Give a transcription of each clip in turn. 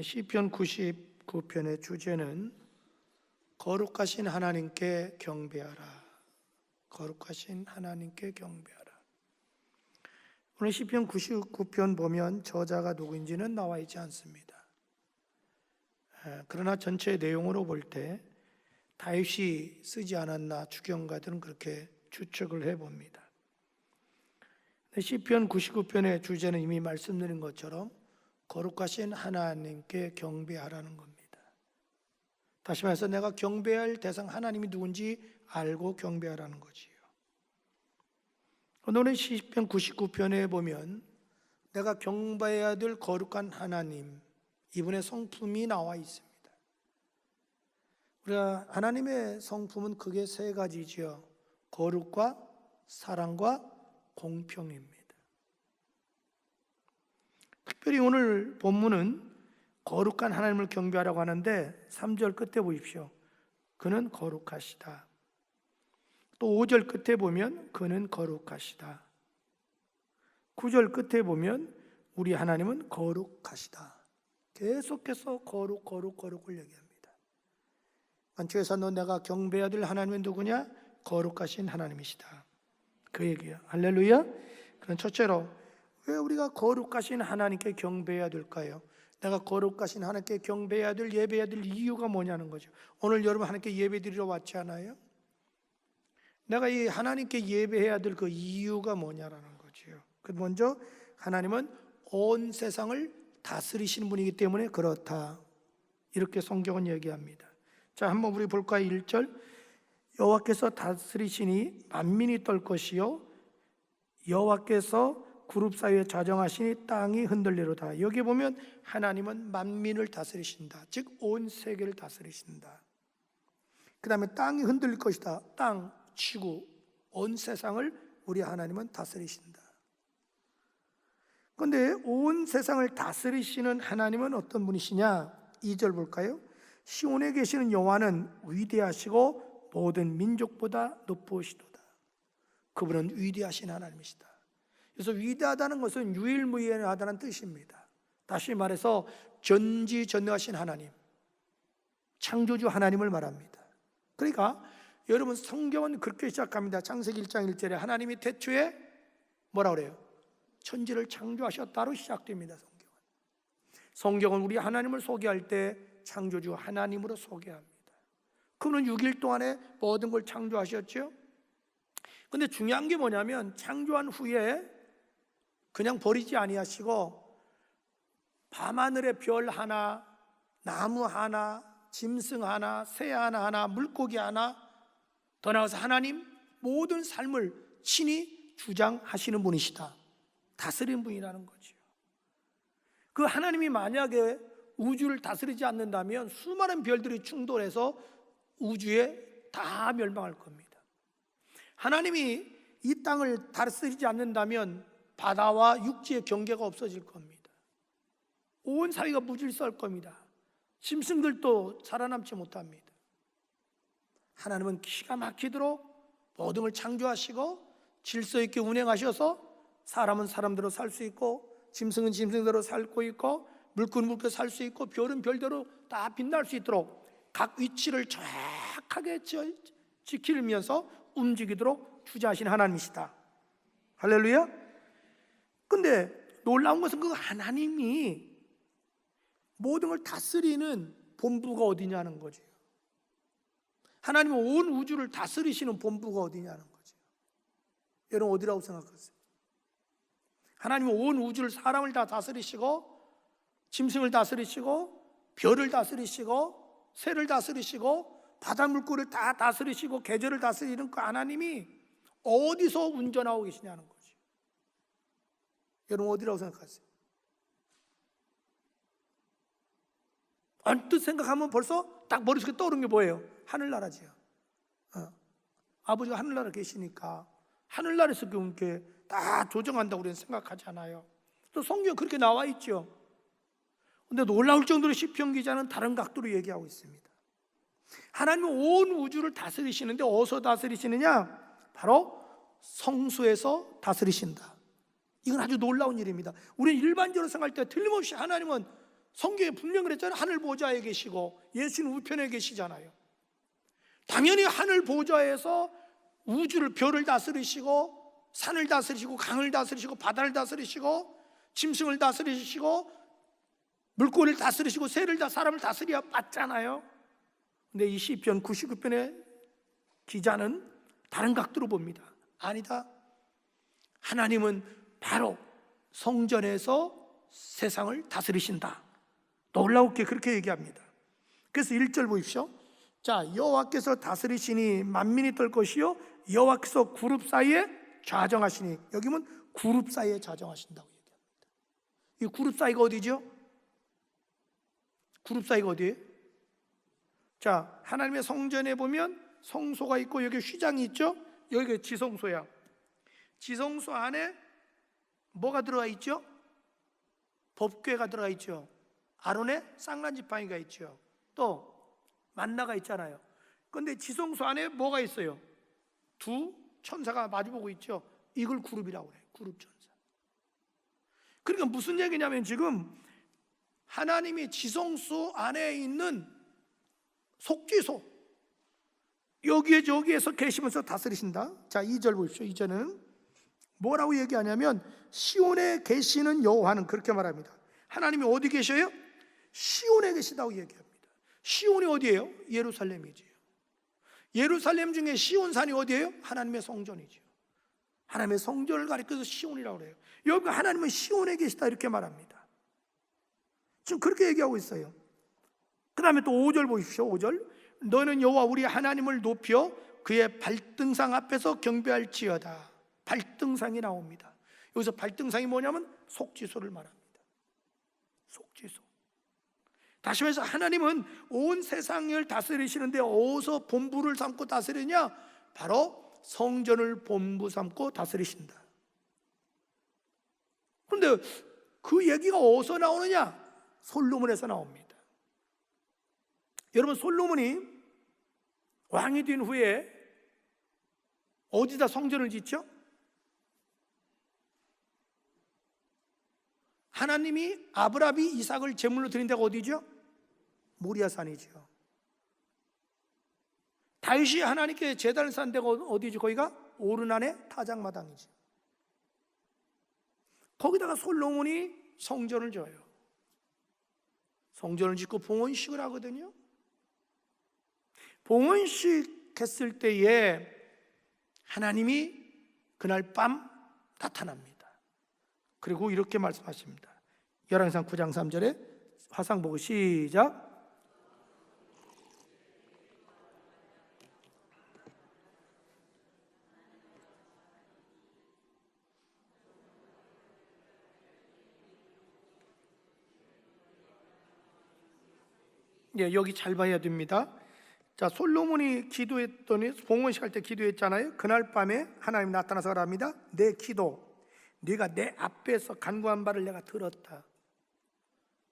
시편 99편의 주제는 거룩하신 하나님께 경배하라. 거룩하신 하나님께 경배하라. 오늘 시편 99편 보면 저자가 누구인지는 나와 있지 않습니다. 그러나 전체 내용으로 볼 때 다윗이 쓰지 않았나 주경가들은 그렇게 추측을 해봅니다. 시편 99편의 주제는 이미 말씀드린 것처럼 거룩하신 하나님께 경배하라는 겁니다. 다시 말해서 내가 경배할 대상 하나님이 누군지 알고 경배하라는 거지요. 오늘 시편 99편에 보면 내가 경배해야 될 거룩한 하나님, 이분의 성품이 나와 있습니다. 우리가 하나님의 성품은 크게 세 가지지요. 거룩과 사랑과 공평입니다. 특별히 오늘 본문은 거룩한 하나님을 경배하라고 하는데 3절 끝에 보십시오. 그는 거룩하시다. 또 5절 끝에 보면 그는 거룩하시다. 9절 끝에 보면 우리 하나님은 거룩하시다. 계속해서 거룩을 얘기합니다. 안쪽에서 너 내가 경배해야 될 하나님은 누구냐? 거룩하신 하나님이시다. 그 얘기야. 할렐루야. 그럼 첫째로 왜 우리가 거룩하신 하나님께 경배해야 될까요? 내가 거룩하신 하나님께 경배해야 될, 예배해야 될 이유가 뭐냐는 거죠. 오늘 여러분 하나님께 예배드리러 왔지 않아요? 내가 이 하나님께 예배해야 될 그 이유가 뭐냐라는 거죠. 먼저 하나님은 온 세상을 다스리시는 분이기 때문에 그렇다. 이렇게 성경은 얘기합니다. 자, 한번 우리 볼까요? 1절 여호와께서 다스리시니 만민이 떨 것이요 여호와께서 그룹 사이에 좌정하시니 땅이 흔들리로다. 여기 보면 하나님은 만민을 다스리신다. 즉 온 세계를 다스리신다. 그 다음에 땅이 흔들릴 것이다. 땅, 지구, 온 세상을 우리 하나님은 다스리신다. 그런데 온 세상을 다스리시는 하나님은 어떤 분이시냐? 2절 볼까요? 시온에 계시는 여호와는 위대하시고 모든 민족보다 높으시도다. 그분은 위대하신 하나님이시다. 그래서 위대하다는 것은 유일무이하다는 뜻입니다. 다시 말해서 전지전능하신 하나님, 창조주 하나님을 말합니다. 그러니까 여러분 성경은 그렇게 시작합니다. 창세기 1장 1절에 하나님이 태초에 뭐라 그래요? 천지를 창조하셨다로 시작됩니다. 성경은 우리 하나님을 소개할 때 창조주 하나님으로 소개합니다. 그분은 6일 동안에 모든 걸 창조하셨죠. 근데 중요한 게 뭐냐면 창조한 후에 그냥 버리지 아니하시고 밤하늘의 별 하나, 나무 하나, 짐승 하나, 새 하나, 물고기 하나, 더 나아가서 하나님 모든 삶을 친히 주장하시는 분이시다. 다스리는 분이라는 거죠. 그 하나님이 만약에 우주를 다스리지 않는다면 수많은 별들이 충돌해서 우주에 다 멸망할 겁니다. 하나님이 이 땅을 다스리지 않는다면 바다와 육지의 경계가 없어질 겁니다. 온 사회가 무질서할 겁니다. 짐승들도 살아남지 못합니다. 하나님은 기가 막히도록 모든 걸 창조하시고 질서 있게 운행하셔서 사람은 사람대로 살 수 있고 짐승은 짐승대로 살고 있고 물고기는 물고기대로 살 수 있고 별은 별대로 다 빛날 수 있도록 각 위치를 정확하게 지키면서 움직이도록 주재하신 하나님이시다. 할렐루야. 근데 놀라운 것은 그 하나님이 모든 걸 다스리는 본부가 어디냐는 거죠. 하나님은 온 우주를 다스리시는 본부가 어디냐는 거죠. 여러분 어디라고 생각하세요? 하나님은 온 우주를, 사람을 다 다스리시고 짐승을 다스리시고 별을 다스리시고 새를 다스리시고 바다 물고기를 다 다스리시고 계절을 다스리는 그 하나님이 어디서 운전하고 계시냐는 거죠. 여러분 어디라고 생각하세요? 언뜻 생각하면 벌써 딱 머릿속에 떠오르는 게 뭐예요? 하늘나라지요. 아버지가 하늘나라에 계시니까 하늘나라에서 그분께 다 조정한다고 우리는 생각하지 않아요. 또 성경에 그렇게 나와 있죠. 근데 놀라울 정도로 시편 기자는 다른 각도로 얘기하고 있습니다. 하나님은 온 우주를 다스리시는데 어디서 다스리시느냐? 바로 성소에서 다스리신다. 이건 아주 놀라운 일입니다. 우리는 일반적으로 생각할 때 틀림없이 하나님은 성경에 분명히 그랬잖아요. 하늘 보좌에 계시고 예수는 우편에 계시잖아요. 당연히 하늘 보좌에서 우주를, 별을 다스리시고 산을 다스리시고 강을 다스리시고 바다를 다스리시고 짐승을 다스리시고 물고기를 다스리시고 새를 사람을 다스려야 맞잖아요. 근데 이 시편 99편의 기자는 다른 각도로 봅니다. 아니다. 하나님은 바로 성전에서 세상을 다스리신다. 놀라웠게 그렇게 얘기합니다. 그래서 1절 보십시오. 자, 여호와께서 다스리시니 만민이 떨 것이요 여호와께서 그룹 사이에 좌정하시니, 여기 보면 그룹 사이에 좌정하신다고 얘기합니다. 이 그룹 사이가 어디죠? 그룹 사이가 어디예요? 자, 하나님의 성전에 보면 성소가 있고 여기 휘장이 있죠? 여기가 지성소야. 지성소 안에 뭐가 들어가 있죠? 법궤가 들어가 있죠. 아론의 쌍난지팡이가 있죠. 또 만나가 있잖아요. 그런데 지성소 안에 뭐가 있어요? 두 천사가 마주보고 있죠. 이걸 그룹이라고 해요. 그룹 천사. 그러니까 무슨 얘기냐면 지금 하나님이 지성소 안에 있는 속죄소, 여기에 저기에서 계시면서 다스리신다. 자, 2절 보십시오. 2절은 뭐라고 얘기하냐면 시온에 계시는 여호와는, 그렇게 말합니다. 하나님이 어디 계셔요? 시온에 계시다고 얘기합니다. 시온이 어디예요? 예루살렘이지요. 예루살렘 중에 시온산이 어디예요? 하나님의 성전이지요. 하나님의 성전을 가리켜서 시온이라고 그래요. 여기 하나님은 시온에 계시다 이렇게 말합니다. 지금 그렇게 얘기하고 있어요. 그 다음에 또 5절 보십시오. 5절 너는 여호와 우리 하나님을 높여 그의 발등상 앞에서 경배할지어다. 발등상이 나옵니다. 여기서 발등상이 뭐냐면 속죄소를 말합니다. 속죄소. 다시 말해서 하나님은 온 세상을 다스리시는데 어디서 본부를 삼고 다스리냐? 바로 성전을 본부 삼고 다스리신다. 그런데 그 얘기가 어디서 나오느냐? 솔로몬에서 나옵니다. 여러분, 솔로몬이 왕이 된 후에 어디다 성전을 짓죠? 하나님이 아브라함이 이삭을 제물로 드린 데가 어디죠? 모리아산이죠. 다윗이 하나님께 제단을 쌓은 데가 어디죠? 거기가 오르난의 타작마당이죠. 거기다가 솔로몬이 성전을 져요. 성전을 짓고 봉헌식을 하거든요. 봉헌식 했을 때에 하나님이 그날 밤 나타납니다. 그리고 이렇게 말씀하십니다. 열왕기상 9장 3절에 화상 보고 시작. 예, 여기 잘 봐야 됩니다. 자, 솔로몬이 기도했더니 봉헌식 할 때 기도했잖아요. 그날 밤에 하나님 나타나서 말합니다. 내 기도, 네가 내 앞에서 간구한 바를 내가 들었다.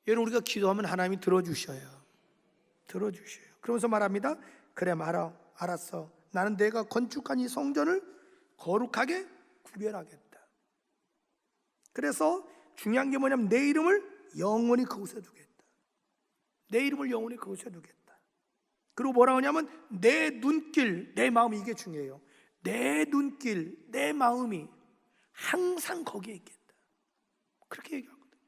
여러분, 우리가 기도하면 하나님이 들어주셔요. 들어주셔요. 그러면서 말합니다. 그래, 알았어. 나는 내가 건축한 이 성전을 거룩하게 구별하겠다. 그래서 중요한 게 뭐냐면 내 이름을 영원히 그곳에 두겠다. 내 이름을 영원히 그곳에 두겠다. 그리고 뭐라고 하냐면 내 눈길, 내 마음, 이게 중요해요. 내 눈길, 내 마음이 항상 거기에 있겠다. 그렇게 얘기하거든요.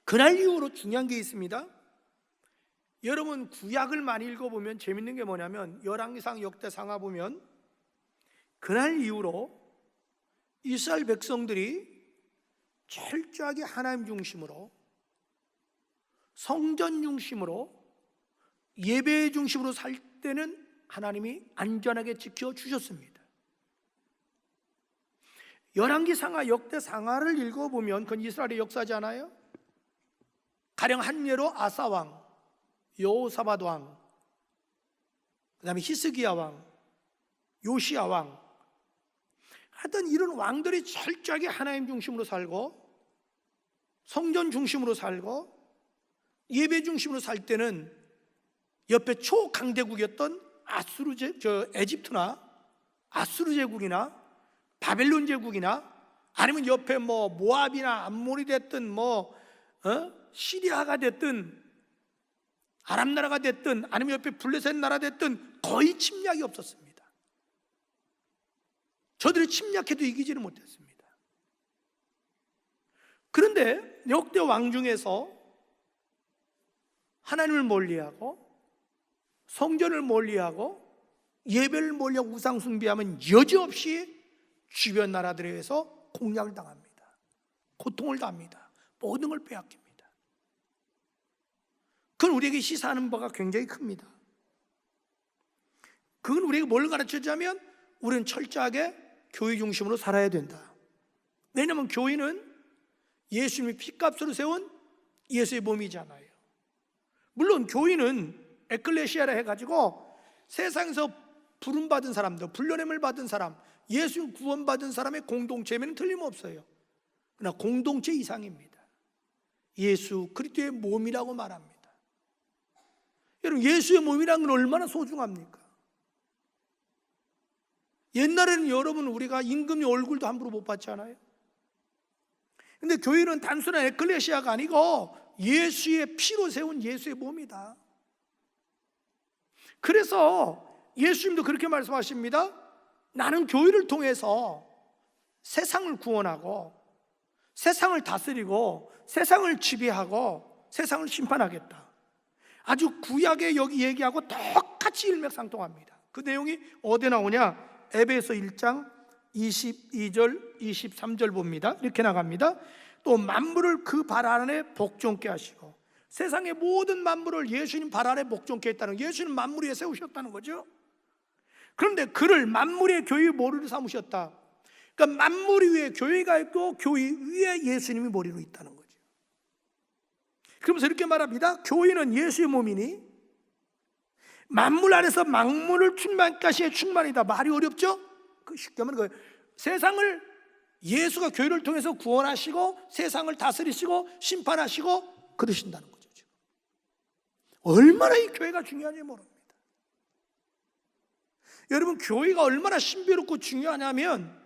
그날 이후로 중요한 게 있습니다. 여러분, 구약을 많이 읽어보면 재밌는 게 뭐냐면 열왕기상, 역대상하 보면 그날 이후로 이스라엘 백성들이 철저하게 하나님 중심으로, 성전 중심으로, 예배 중심으로 살 때는 하나님이 안전하게 지켜주셨습니다. 열왕기상하, 역대상하를 읽어보면 그건 이스라엘의 역사지 않아요? 가령 한 예로 아사왕, 여호사밧 왕, 그 다음에 히스기야 왕, 요시야 왕, 하여튼 이런 왕들이 철저하게 하나님 중심으로 살고 성전 중심으로 살고 예배 중심으로 살 때는 옆에 초강대국이었던 에집트나 아수르 제국이나 바벨론 제국이나 아니면 옆에 모압이나 암몬이 됐든 시리아가 됐든 아랍 나라가 됐든 아니면 옆에 블레셋 나라 됐든 거의 침략이 없었습니다. 저들이 침략해도 이기지를 못했습니다. 그런데 역대 왕 중에서 하나님을 멀리하고 성전을 멀리하고 예배를 멀리하고 우상 숭배하면 여지없이 주변 나라들에 의해서 공략을 당합니다. 고통을 당합니다. 모든 걸 빼앗깁니다. 그건 우리에게 시사하는 바가 굉장히 큽니다. 그건 우리에게 뭘 가르쳐주냐면 우리는 철저하게 교회 중심으로 살아야 된다. 왜냐하면 교회는 예수님이 피값으로 세운 예수의 몸이잖아요. 물론 교회는 에클레시아라 해가지고 세상에서 부름받은 사람들, 불러냄을 받은 사람, 예수 구원받은 사람의 공동체면 틀림없어요. 그러나 공동체 이상입니다. 예수 그리스도의 몸이라고 말합니다. 여러분, 예수의 몸이라는 건 얼마나 소중합니까? 옛날에는 여러분 우리가 임금의 얼굴도 함부로 못 봤잖아요. 근데 교회는 단순한 에클레시아가 아니고 예수의 피로 세운 예수의 몸이다. 그래서 예수님도 그렇게 말씀하십니다. 나는 교회를 통해서 세상을 구원하고 세상을 다스리고 세상을 지배하고 세상을 심판하겠다. 아주 구약에 여기 얘기하고 똑같이 일맥상통합니다. 그 내용이 어디에 나오냐? 에베소 1장 22절 23절 봅니다. 이렇게 나갑니다. 또 만물을 그 발 아래 복종케 하시고, 세상의 모든 만물을 예수님 발 아래 복종케 했다는, 예수님 만물 위에 세우셨다는 거죠. 그런데 그를 만물의 교회의 머리로 삼으셨다. 그러니까 만물 위에 교회가 있고 교회 위에 예수님이 머리로 있다는 거죠. 그러면서 이렇게 말합니다. 교회는 예수의 몸이니 만물 안에서 만물을 충만까지의 충만이다. 말이 어렵죠? 그 쉽게 하면 거예요. 세상을 예수가 교회를 통해서 구원하시고 세상을 다스리시고 심판하시고 그러신다는 거죠. 지금 얼마나 이 교회가 중요한지 모릅니다. 여러분, 교회가 얼마나 신비롭고 중요하냐면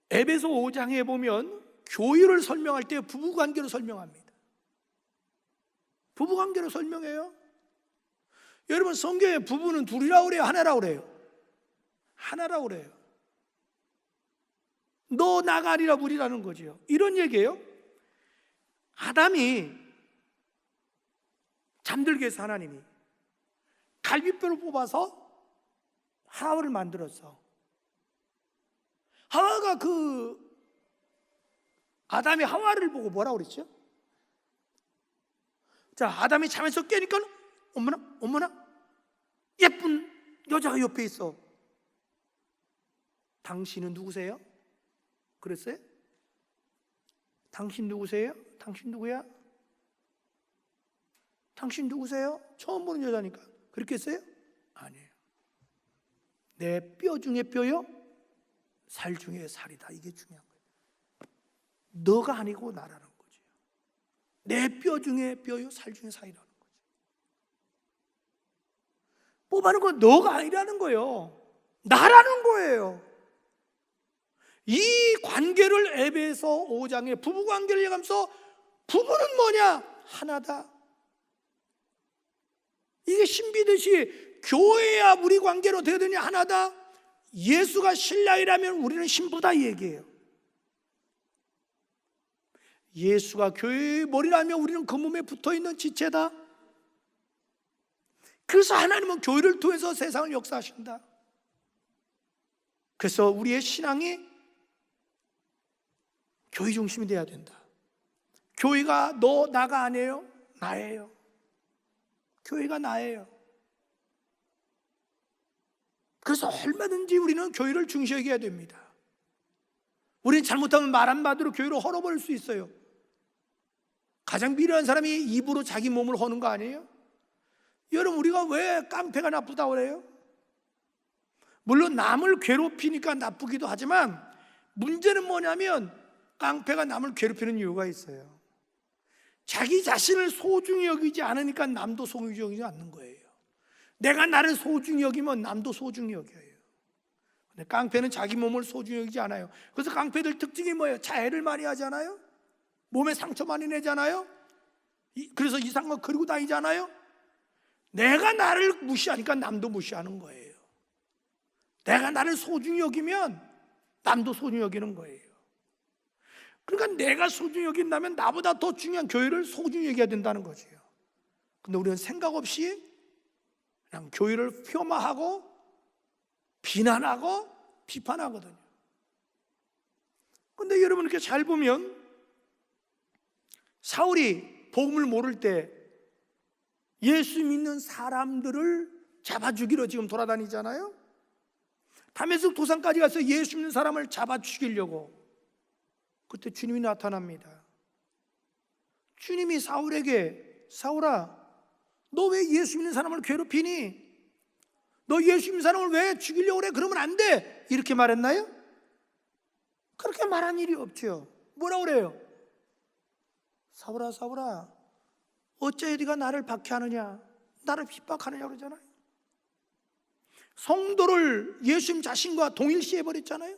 에베소 5장에 보면 교회를 설명할 때 부부관계로 설명합니다. 부부관계로 설명해요. 여러분, 성경에 부부는 둘이라고 그래요? 하나라고 그래요? 하나라고 그래요. 너 나가 아니라 우리라는 거죠. 이런 얘기예요. 아담이 잠들게 해서 하나님이 갈비뼈를 뽑아서 하와를 만들었어. 하와가 아담이 하와를 보고 뭐라고 그랬죠? 자, 아담이 잠에서 깨니까 어머나 예쁜 여자가 옆에 있어. 당신은 누구세요? 그랬어요? 당신 누구세요? 당신 누구야? 당신 누구세요? 처음 보는 여자니까 그렇게 했어요? 아니에요. 내 뼈 중에 뼈요, 살 중에 살이다. 이게 중요한 거예요. 너가 아니고 나라는 거죠. 내 뼈 중에 뼈요, 살 중에 살이라는 거죠. 뽑아는 건 너가 아니라는 거예요. 나라는 거예요. 이 관계를 에베소 5장에 부부 관계를 얘기하면서 부부는 뭐냐? 하나다. 이게 신비듯이 교회야 우리 관계로 되더니 하나다. 예수가 신랑이라면 우리는 신부다 이 얘기예요. 예수가 교회의 머리라면 우리는 그 몸에 붙어있는 지체다. 그래서 하나님은 교회를 통해서 세상을 역사하신다. 그래서 우리의 신앙이 교회 중심이 돼야 된다. 교회가 너 나가 아니에요? 나예요. 교회가 나예요. 그래서 얼마든지 우리는 교회를 중시 여겨야 됩니다. 우리는 잘못하면 말 한마디로 교회를 헐어버릴 수 있어요. 가장 미련한 사람이 입으로 자기 몸을 허는 거 아니에요? 여러분, 우리가 왜 깡패가 나쁘다고 그래요? 물론 남을 괴롭히니까 나쁘기도 하지만 문제는 뭐냐면 깡패가 남을 괴롭히는 이유가 있어요. 자기 자신을 소중히 여기지 않으니까 남도 소중히 여기지 않는 거예요. 내가 나를 소중히 여기면 남도 소중히 여겨요. 근데 깡패는 자기 몸을 소중히 여기지 않아요. 그래서 깡패들 특징이 뭐예요? 자해를 많이 하잖아요. 몸에 상처 많이 내잖아요. 그래서 이상한 거 그리고 다니잖아요. 내가 나를 무시하니까 남도 무시하는 거예요. 내가 나를 소중히 여기면 남도 소중히 여기는 거예요. 그러니까 내가 소중히 여긴다면 나보다 더 중요한 교회를 소중히 여겨야 된다는 거죠. 근데 우리는 생각 없이 그냥 교회를 폄하하고 비난하고 비판하거든요. 근데 여러분 이렇게 잘 보면 사울이 복음을 모를 때 예수 믿는 사람들을 잡아 죽이러 지금 돌아다니잖아요. 다메섹 도상까지 가서 예수 믿는 사람을 잡아 죽이려고, 그때 주님이 나타납니다. 주님이 사울에게, 사울아, 너 왜 예수 믿는 사람을 괴롭히니? 너 예수 믿는 사람을 왜 죽이려고 그래? 그러면 안 돼! 이렇게 말했나요? 그렇게 말한 일이 없죠. 뭐라고 그래요? 사울아, 사울아, 어째 네가 나를 박해하느냐, 나를 핍박하느냐 그러잖아요. 성도를 예수님 자신과 동일시해버렸잖아요.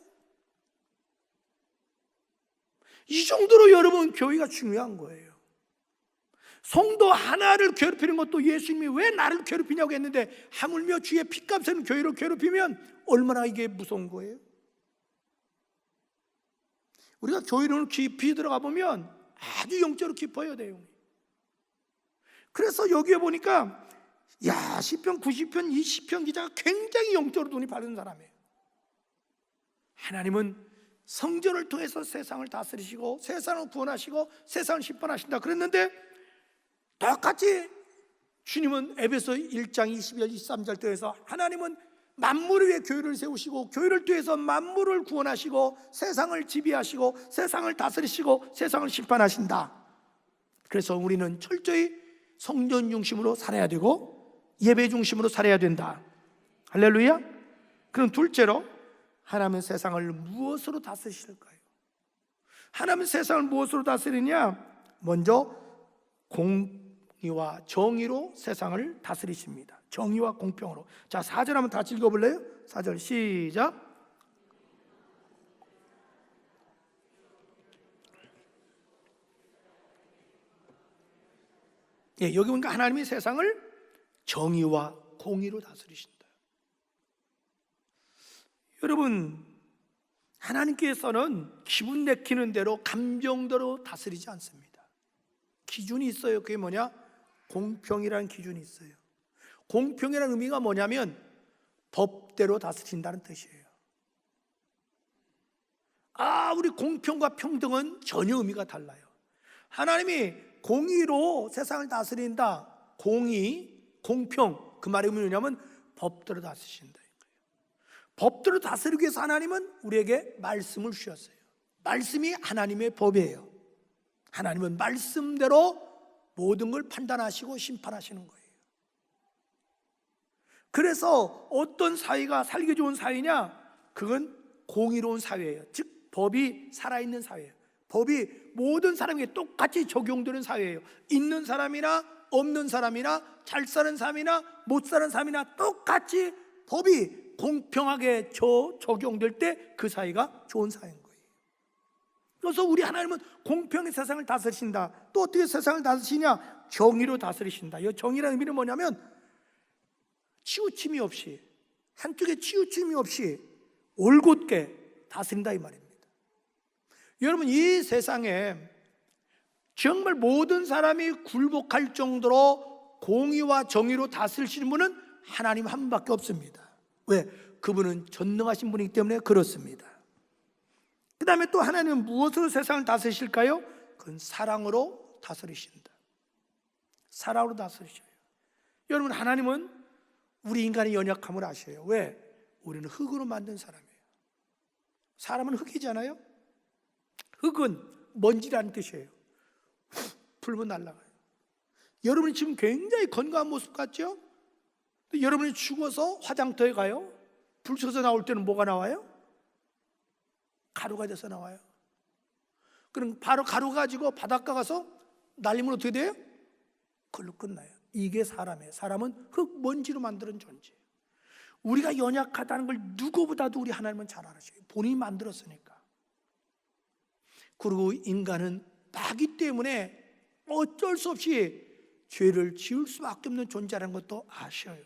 이 정도로 여러분 교회가 중요한 거예요. 성도 하나를 괴롭히는 것도 예수님이 왜 나를 괴롭히냐고 했는데, 하물며 주의 핏값에는 교회를 괴롭히면 얼마나 이게 무서운 거예요. 우리가 교회를 깊이 들어가 보면 아주 영적으로 깊어야 돼요. 그래서 여기에 보니까 시편 90편, 20편 기자가 굉장히 영적으로 눈이 바른 사람이에요. 하나님은 성전을 통해서 세상을 다스리시고 세상을 구원하시고 세상을 심판하신다 그랬는데, 똑같이 주님은 에베소 1장 22절 23절 통해서 하나님은 만물을 위해 교회를 세우시고 교회를 통해서 만물을 구원하시고 세상을 지배하시고 세상을 다스리시고 세상을 심판하신다. 그래서 우리는 철저히 성전 중심으로 살아야 되고 예배 중심으로 살아야 된다. 할렐루야. 그럼 둘째로, 하나님은 세상을 무엇으로 다스리실까요? 하나님은 세상을 무엇으로 다스리냐? 먼저 공의와 정의로 세상을 다스리십니다. 정의와 공평으로. 자, 4절 한번 다시 읽어볼래요? 4절 시작. 여기 보니까 하나님이 세상을 정의와 공의로 다스리신다. 여러분, 하나님께서는 기분 내키는 대로 감정대로 다스리지 않습니다. 기준이 있어요. 그게 뭐냐? 공평이라는 기준이 있어요. 공평이라는 의미가 뭐냐면 법대로 다스린다는 뜻이에요. 우리 공평과 평등은 전혀 의미가 달라요. 하나님이 공의로 세상을 다스린다. 공의, 공평, 그 말의 의미는 뭐냐면 법대로 다스리신다. 법대로 다스리기 위해서 하나님은 우리에게 말씀을 주셨어요. 말씀이 하나님의 법이에요. 하나님은 말씀대로 모든 걸 판단하시고 심판하시는 거예요. 그래서 어떤 사회가 살기 좋은 사회냐? 그건 공의로운 사회예요. 즉 법이 살아있는 사회예요. 법이 모든 사람에게 똑같이 적용되는 사회예요. 있는 사람이나 없는 사람이나 잘 사는 사람이나 못 사는 사람이나 똑같이 법이 공평하게 적용될 때 그 사회가 좋은 사회인 거예요. 그래서 우리 하나님은 공평히 세상을 다스리신다. 또 어떻게 세상을 다스리시냐? 정의로 다스리신다. 이 정의라는 의미는 뭐냐면 치우침이 없이, 한쪽에 치우침이 없이 올곧게 다스린다 이 말입니다. 여러분, 이 세상에 정말 모든 사람이 굴복할 정도로 공의와 정의로 다스리시는 분은 하나님 한 분밖에 없습니다. 왜? 그분은 전능하신 분이기 때문에 그렇습니다. 그 다음에 또 하나님은 무엇으로 세상을 다스리실까요? 그건 사랑으로 다스리신다. 사랑으로 다스리셔요. 여러분, 하나님은 우리 인간의 연약함을 아셔요. 왜? 우리는 흙으로 만든 사람이에요. 사람은 흙이잖아요. 흙은 먼지라는 뜻이에요. 불면 날아가요. 여러분이 지금 굉장히 건강한 모습 같죠? 여러분이 죽어서 화장터에 가요. 불 켜서 나올 때는 뭐가 나와요? 가루가 돼서 나와요. 그럼 바로 가루 가지고 바닷가 가서 날리면 어떻게 돼요? 그걸로 끝나요. 이게 사람이에요. 사람은 흙, 먼지로 만드는 존재예요. 우리가 연약하다는 걸 누구보다도 우리 하나님은 잘 알으셔요. 본인이 만들었으니까. 그리고 인간은 나기 때문에 어쩔 수 없이 죄를 지을 수밖에 없는 존재라는 것도 아셔요.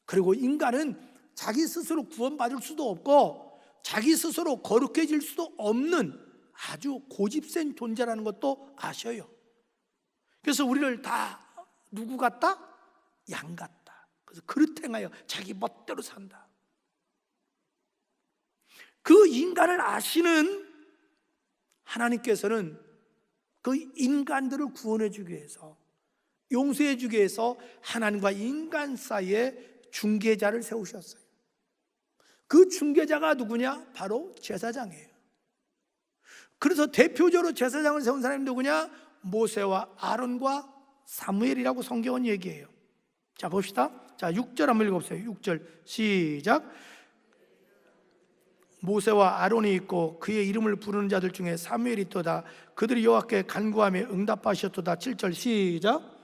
그리고 인간은 자기 스스로 구원받을 수도 없고 자기 스스로 거룩해질 수도 없는 아주 고집센 존재라는 것도 아셔요. 그래서 우리를 다 누구 같다? 양 같다. 그래서 그릇 행하여 자기 멋대로 산다. 그 인간을 아시는 하나님께서는 그 인간들을 구원해 주기 위해서, 용서해 주기 위해서 하나님과 인간 사이에 중개자를 세우셨어요. 그 중개자가 누구냐? 바로 제사장이에요. 그래서 대표적으로 제사장을 세운 사람이 누구냐? 모세와 아론과 사무엘이라고 성경은 얘기해요. 자, 봅시다. 자, 6절 한번 읽어보세요. 6절 시작. 모세와 아론이 있고 그의 이름을 부르는 자들 중에 사무엘이 있도다. 그들이 여호와께 간구하며 응답하셨도다. 7절 시작.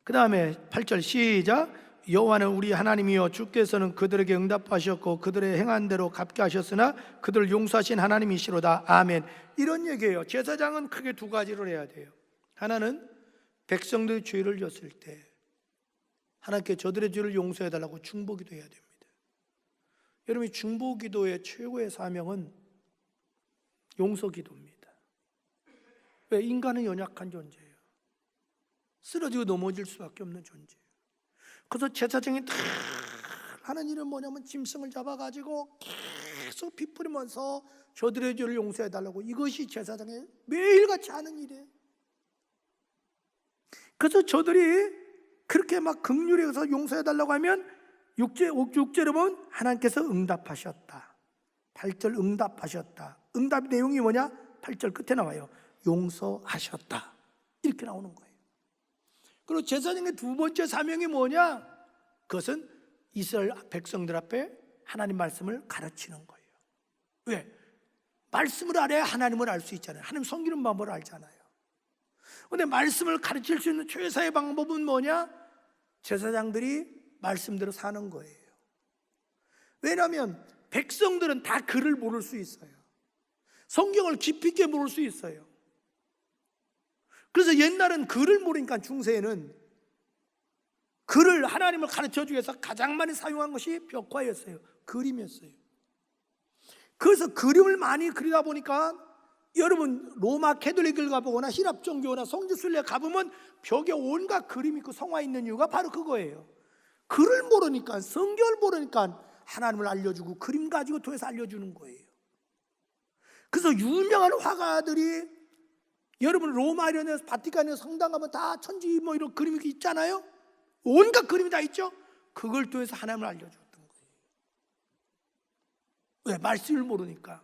그 다음에 8절 시작. 여호와는 우리 하나님이여 주께서는 그들에게 응답하셨고 그들의 행한 대로 갚게 하셨으나 그들을 용서하신 하나님이시로다. 아멘. 이런 얘기예요. 제사장은 크게 두 가지를 해야 돼요. 하나는 백성들의 죄를 졌을 때 하나님께 저들의 죄를 용서해달라고 중보기도 해야 됩니다. 여러분, 중보기도의 최고의 사명은 용서기도입니다. 왜? 인간은 연약한 존재예요. 쓰러지고 넘어질 수밖에 없는 존재예요. 그래서 제사장이 다 하는 일은 뭐냐면 짐승을 잡아가지고 계속 피 뿌리면서 저들의 죄를 용서해달라고, 이것이 제사장의 매일같이 하는 일이에요. 그래서 저들이 그렇게 막 긍휼히 여겨서 용서해달라고 하면 6절에 보면 하나님께서 응답하셨다. 8절 응답하셨다. 응답 내용이 뭐냐? 8절 끝에 나와요. 용서하셨다. 이렇게 나오는 거예요. 그리고 제사장의 두 번째 사명이 뭐냐? 그것은 이스라엘 백성들 앞에 하나님 말씀을 가르치는 거예요. 왜? 말씀을 알아야 하나님을 알 수 있잖아요. 하나님 섬기는 방법을 알잖아요. 그런데 말씀을 가르칠 수 있는 최사의 방법은 뭐냐? 제사장들이 말씀대로 사는 거예요. 왜냐하면 백성들은 다 글을 모를 수 있어요. 성경을 깊이 있게 모를 수 있어요. 그래서 옛날은 글을 모르니까 중세에는 글을, 하나님을 가르쳐주기 위해서 가장 많이 사용한 것이 벽화였어요. 그림이었어요. 그래서 그림을 많이 그리다 보니까 여러분 로마 캐톨릭을 가보거나 히랍 종교나 성지순례 가보면 벽에 온갖 그림이 있고 성화 있는 이유가 바로 그거예요. 글을 모르니까, 성경을 모르니까 하나님을 알려주고 그림 가지고 통해서 알려주는 거예요. 그래서 유명한 화가들이, 여러분 로마 이런 데서 바티칸에 성당 가면 다 천지 뭐 이런 그림이 있잖아요. 온갖 그림이 다 있죠. 그걸 통해서 하나님을 알려줬던 거예요. 왜? 말씀을 모르니까.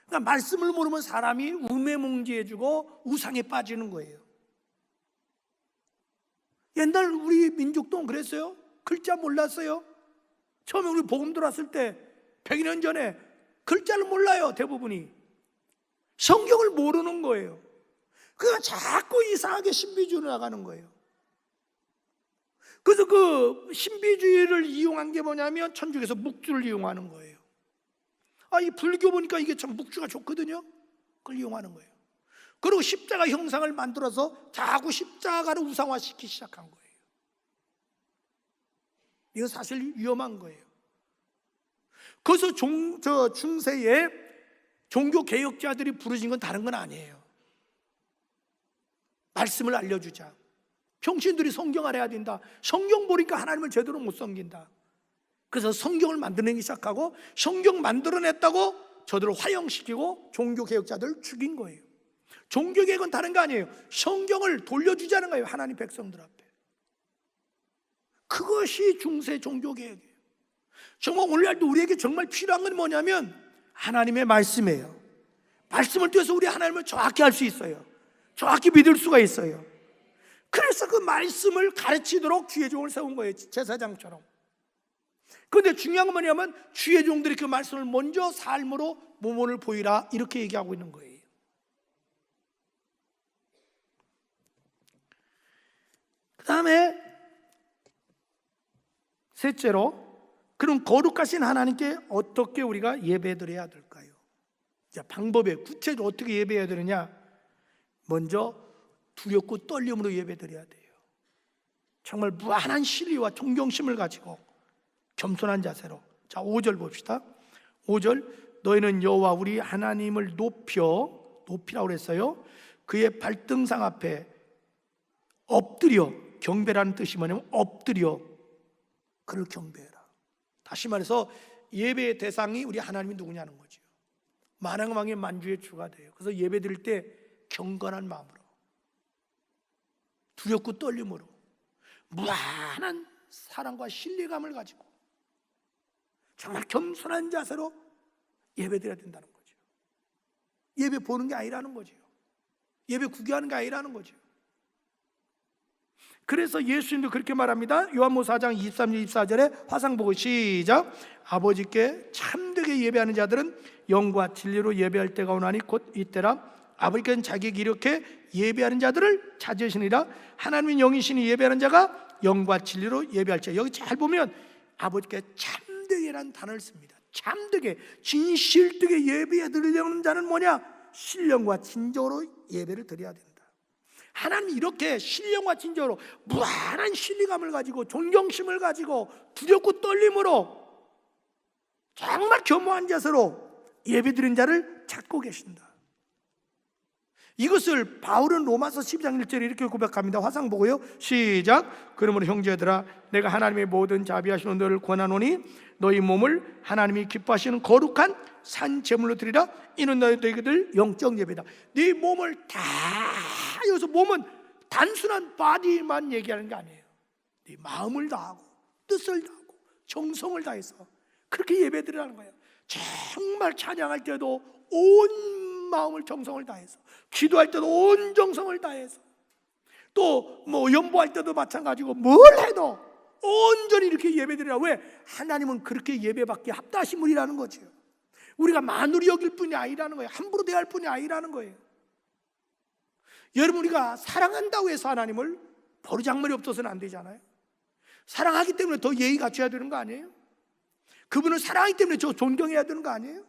그러니까 말씀을 모르면 사람이 우매몽지해지고 우상에 빠지는 거예요. 옛날 우리 민족도 그랬어요. 글자 몰랐어요. 처음에 우리 복음 들어왔을 때 100년 전에 글자를 몰라요. 대부분이 성경을 모르는 거예요. 그러니까 자꾸 이상하게 신비주의로 나가는 거예요. 그래서 그 신비주의를 이용한 게 뭐냐면 천주교에서 묵주를 이용하는 거예요. 이 불교 보니까 이게 참 묵주가 좋거든요. 그걸 이용하는 거예요. 그리고 십자가 형상을 만들어서 자꾸 십자가를 우상화시키기 시작한 거예요. 이거 사실 위험한 거예요. 그래서 중세에 종교 개혁자들이 부르신 건 다른 건 아니에요. 말씀을 알려주자. 평신들이 성경 알아야 된다. 성경 보니까 하나님을 제대로 못 섬긴다. 그래서 성경을 만들어내기 시작하고, 성경 만들어냈다고 저들을 화형시키고 종교개혁자들을 죽인 거예요. 종교개혁은 다른 거 아니에요. 성경을 돌려주자는 거예요. 하나님 백성들 앞에. 그것이 중세 종교개혁이에요. 정말 오늘날도 우리에게 정말 필요한 건 뭐냐면 하나님의 말씀이에요. 말씀을 통해서 우리 하나님을 정확히 알 수 있어요. 정확히 믿을 수가 있어요. 그래서 그 말씀을 가르치도록 주의 종을 세운 거예요. 제사장처럼. 그런데 중요한 건 뭐냐면 주의 종들이 그 말씀을 먼저 삶으로 모범을 보이라, 이렇게 얘기하고 있는 거예요. 그 다음에 셋째로, 그럼 거룩하신 하나님께 어떻게 우리가 예배드려야 될까요? 자, 방법에 구체적으로 어떻게 예배해야 되느냐? 먼저 두렵고 떨림으로 예배드려야 돼요. 정말 무한한 신뢰와 존경심을 가지고 겸손한 자세로. 자, 5절 봅시다. 5절, 너희는 여호와 우리 하나님을 높이라고 그랬어요. 그의 발등상 앞에 엎드려, 경배라는 뜻이 뭐냐면 엎드려 그를 경배해라. 다시 말해서 예배의 대상이 우리 하나님이 누구냐는 거죠. 만왕왕의 만주의 주가 돼요. 그래서 예배 드릴 때 경건한 마음으로, 두렵고 떨림으로, 무한한 사랑과 신뢰감을 가지고 정말 겸손한 자세로 예배 드려야 된다는 거죠. 예배 보는 게 아니라는 거죠. 예배 구경하는 게 아니라는 거죠. 그래서 예수님도 그렇게 말합니다. 요한복음 4장 23절 24절에 화상 보고 시작. 아버지께 참되게 예배하는 자들은 영과 진리로 예배할 때가 오나니 곧 이때라. 아버지께서는 자기에게 이렇게 예배하는 자들을 찾으시니라. 하나님은 영이시니 예배하는 자가 영과 진리로 예배할지라. 여기 잘 보면 아버지께 참되게라는 단어를 씁니다. 참되게, 진실되게 예배해 드리려는 자는 뭐냐? 신령과 진정으로 예배를 드려야 된다. 하나님 이렇게 신령과 진정으로 무한한 신뢰감을 가지고 존경심을 가지고 두렵고 떨림으로 정말 겸허한 자세로 예배드린 자를 찾고 계신다. 이것을 바울은 로마서 12장 1절에 이렇게 고백합니다. 화상 보고요 시작. 그러므로 형제들아 내가 하나님의 모든 자비하시는 너를 권하노니 너희 몸을 하나님이 기뻐하시는 거룩한 산 제물로 드리라. 이는 너희들 영적 예배다. 네 몸을 다, 여기서 몸은 단순한 바디만 얘기하는 게 아니에요. 네 마음을 다하고 뜻을 다하고 정성을 다해서 그렇게 예배드리라는 거예요. 정말 찬양할 때도 온 마음을 정성을 다해서, 기도할 때도 온 정성을 다해서, 또 뭐 연보할 때도 마찬가지고 뭘 해도 온전히 이렇게 예배드리라. 왜? 하나님은 그렇게 예배받기에 합당하신 분이라는 거죠. 우리가 만으로 여길 뿐이 아니라는 거예요. 함부로 대할 뿐이 아니라는 거예요. 여러분, 우리가 사랑한다고 해서 하나님을 버르장머리 없어서는 안 되잖아요. 사랑하기 때문에 더 예의 갖춰야 되는 거 아니에요? 그분을 사랑하기 때문에 저 존경해야 되는 거 아니에요?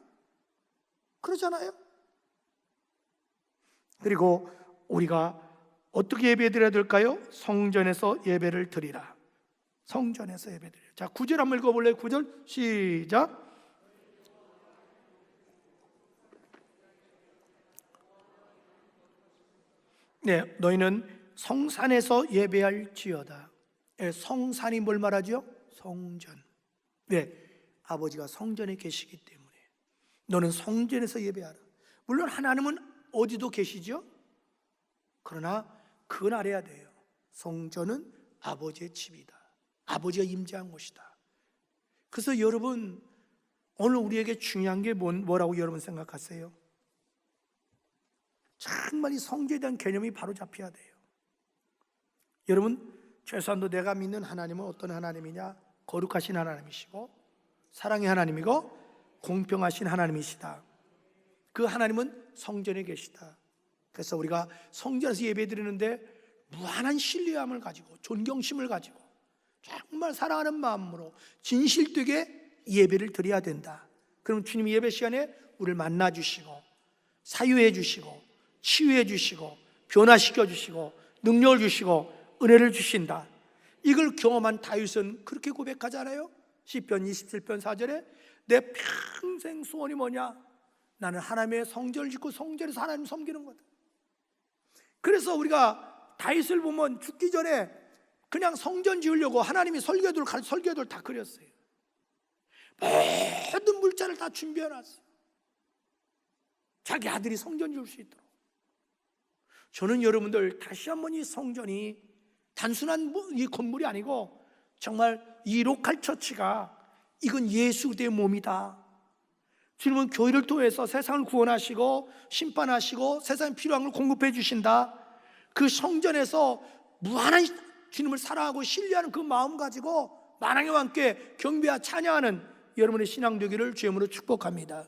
그러잖아요. 그리고 우리가 어떻게 예배 드려야 될까요? 성전에서 예배를 드리라. 성전에서 예배 드리라. 자, 9절 한번 읽어볼래요? 9절 시작. 네, 너희는 성산에서 예배할지어다. 네, 성산이 뭘 말하죠? 성전. 네, 아버지가 성전에 계시기 때문에 너는 성전에서 예배하라. 물론 하나님은 어디도 계시죠? 그러나 그건 알아야 돼요. 성전은 아버지의 집이다. 아버지가 임재한 곳이다. 그래서 여러분, 오늘 우리에게 중요한 게 뭐라고 여러분 생각하세요? 정말 이 성전에 대한 개념이 바로 잡혀야 돼요. 여러분, 최소한도 내가 믿는 하나님은 어떤 하나님이냐? 거룩하신 하나님이시고 사랑의 하나님이고 공평하신 하나님이시다. 그 하나님은 성전에 계시다. 그래서 우리가 성전에서 예배드리는데 무한한 신뢰함을 가지고 존경심을 가지고 정말 사랑하는 마음으로 진실되게 예배를 드려야 된다. 그럼 주님이 예배 시간에 우리를 만나 주시고 사유해 주시고 치유해 주시고 변화시켜 주시고 능력을 주시고 은혜를 주신다. 이걸 경험한 다윗은 그렇게 고백하잖아요. 시편 27편 4절에 내 평생 소원이 뭐냐? 나는 하나님의 성전을 짓고 성전에서 하나님 섬기는 거다. 그래서 우리가 다윗을 보면 죽기 전에 그냥 성전 지으려고 하나님이 설교들 다 그렸어요. 모든 물자를 다 준비해놨어요. 자기 아들이 성전 지을 수 있도록. 저는 여러분들 다시 한번 이 성전이 단순한 이 건물이 아니고 정말 이 로컬 처치가 이건 예수 그리스도의 몸이다. 주님은 교회를 통해서 세상을 구원하시고 심판하시고 세상에 필요한 걸 공급해 주신다. 그 성전에서 무한한 주님을 사랑하고 신뢰하는 그 마음 가지고 만왕의 왕께 경배와 찬양하는 여러분의 신앙 되기를 주님으로 축복합니다.